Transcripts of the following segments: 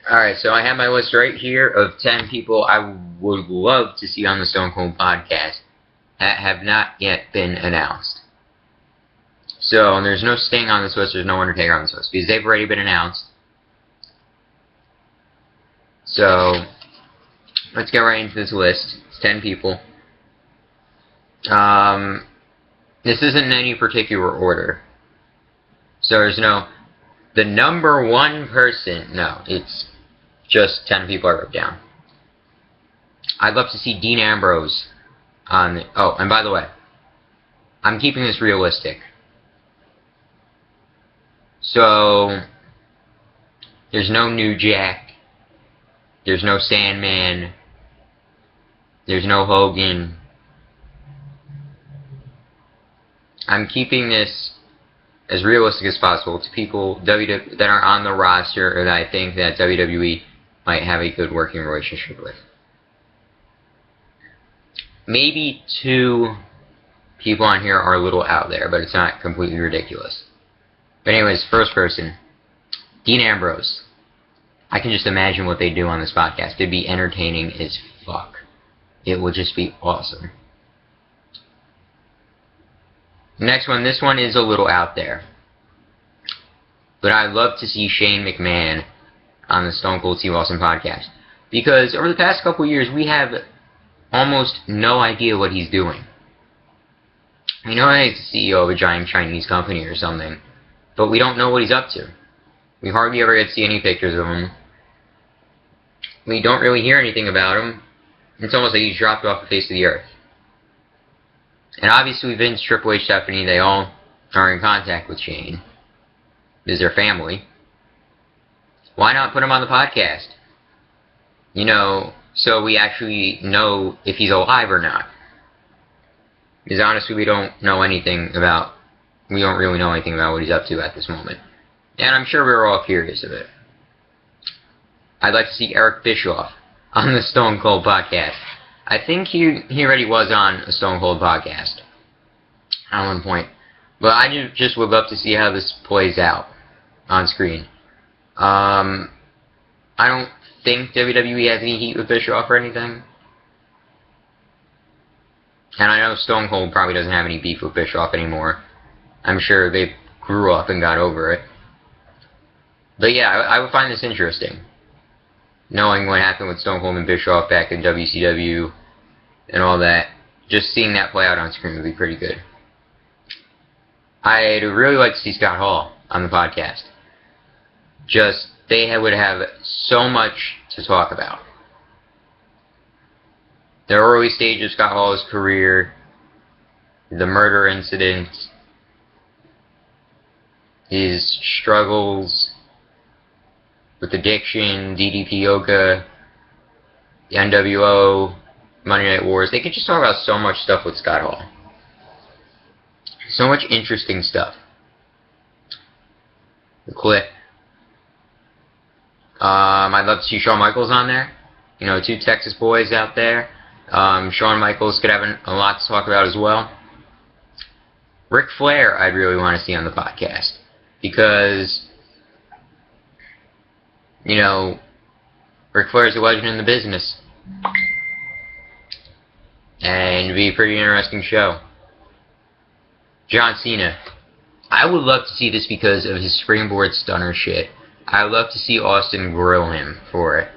Alright, so I have my list right here of 10 people I would love to see on the Stone Cold Podcast that have not yet been announced. So, there's no Sting on this list, there's no Undertaker on this list, because they've already been announced. So, let's get right into this list. It's 10 people. This isn't in any particular order. So there's no, the number one person, no, it's just 10 people I wrote down. I'd love to see Dean Ambrose on the, oh, and by the way, I'm keeping this realistic. So, there's no New Jack, there's no Sandman, there's no Hogan. I'm keeping this as realistic as possible to people that are on the roster or that I think that WWE might have a good working relationship with. Maybe 2 people on here are a little out there, but it's not completely ridiculous. But anyways, first person, Dean Ambrose. I can just imagine what they do on this podcast. It'd be entertaining as fuck. It would just be awesome. Next one, this one is a little out there. But I'd love to see Shane McMahon on the Stone Cold Steve Austin podcast. Because over the past couple years, we have almost no idea what he's doing. We know he's the CEO of a giant Chinese company or something, but we don't know what he's up to. We hardly ever get to see any pictures of him. We don't really hear anything about him. It's almost like he's dropped off the face of the earth. And obviously Vince, Triple H, Stephanie, they all are in contact with Shane. Is their family. Why not put him on the podcast? You know, so we actually know if he's alive or not. Because honestly, we don't really know anything about what he's up to at this moment. And I'm sure we're all curious of it. I'd like to see Eric Bischoff on the Stone Cold Podcast. I think he already was on a Stone Cold Podcast at one point. But I just would love to see how this plays out on screen. I don't think WWE has any heat with Bischoff or anything. And I know Stone Cold probably doesn't have any beef with Bischoff anymore. I'm sure they grew up and got over it. But yeah, I would find this interesting. Knowing what happened with Stone Cold and Bischoff back in WCW and all that. Just seeing that play out on screen would be pretty good. I'd really like to see Scott Hall on the podcast. They would have so much to talk about. The early stage of Scott Hall's career, the murder incident, his struggles with addiction, DDP Yoga, the NWO, Monday Night Wars. They could just talk about so much stuff with Scott Hall. So much interesting stuff. The Clip. I'd love to see Shawn Michaels on there. You know, 2 Texas boys out there. Shawn Michaels could have a lot to talk about as well. Ric Flair, I'd really want to see on the podcast. Because, you know, Ric Flair's a legend in the business. And it'd be a pretty interesting show. John Cena. I would love to see this because of his springboard stunner shit. I would love to see Austin grill him for it.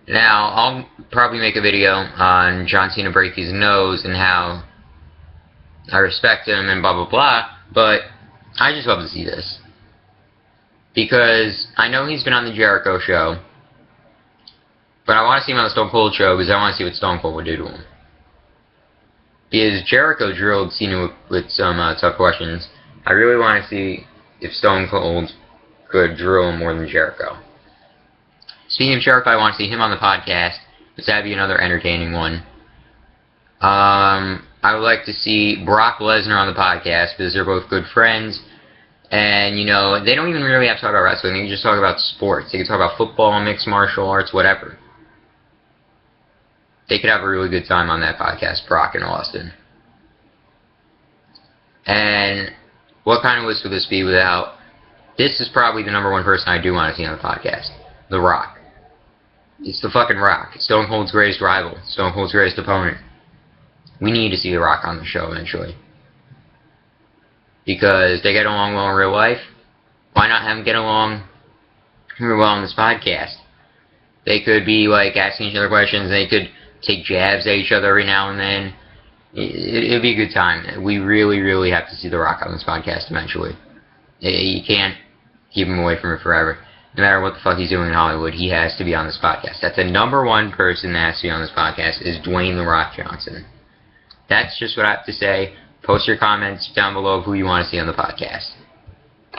Now, I'll probably make a video on John Cena break his nose and how I respect him and blah blah blah, but I just love to see this. Because I know he's been on the Jericho show, but I want to see him on the Stone Cold show because I want to see what Stone Cold would do to him. Because Jericho drilled Cena with some tough questions. I really want to see if Stone Cold could drill him more than Jericho. Speaking of Jericho, I want to see him on the podcast, because that'd be another entertaining one. I would like to see Brock Lesnar on the podcast, because they're both good friends. And, you know, they don't even really have to talk about wrestling. They can just talk about sports. They can talk about football, mixed martial arts, whatever. They could have a really good time on that podcast, Brock and Austin. And what kind of list would this be without... This is probably the number one person I do want to see on the podcast. The Rock. It's the fucking Rock. Stone Cold's greatest rival. Stone Cold's greatest opponent. We need to see The Rock on the show eventually. Because they get along well in real life. Why not have them get along real well on this podcast? They could be like asking each other questions. They could take jabs at each other every now and then. It'd be a good time. We really, really have to see The Rock on this podcast eventually. You can't keep him away from it forever. No matter what the fuck he's doing in Hollywood, he has to be on this podcast. That's the number one person that has to be on this podcast is Dwayne The Rock Johnson. That's just what I have to say. Post your comments down below of who you want to see on the podcast.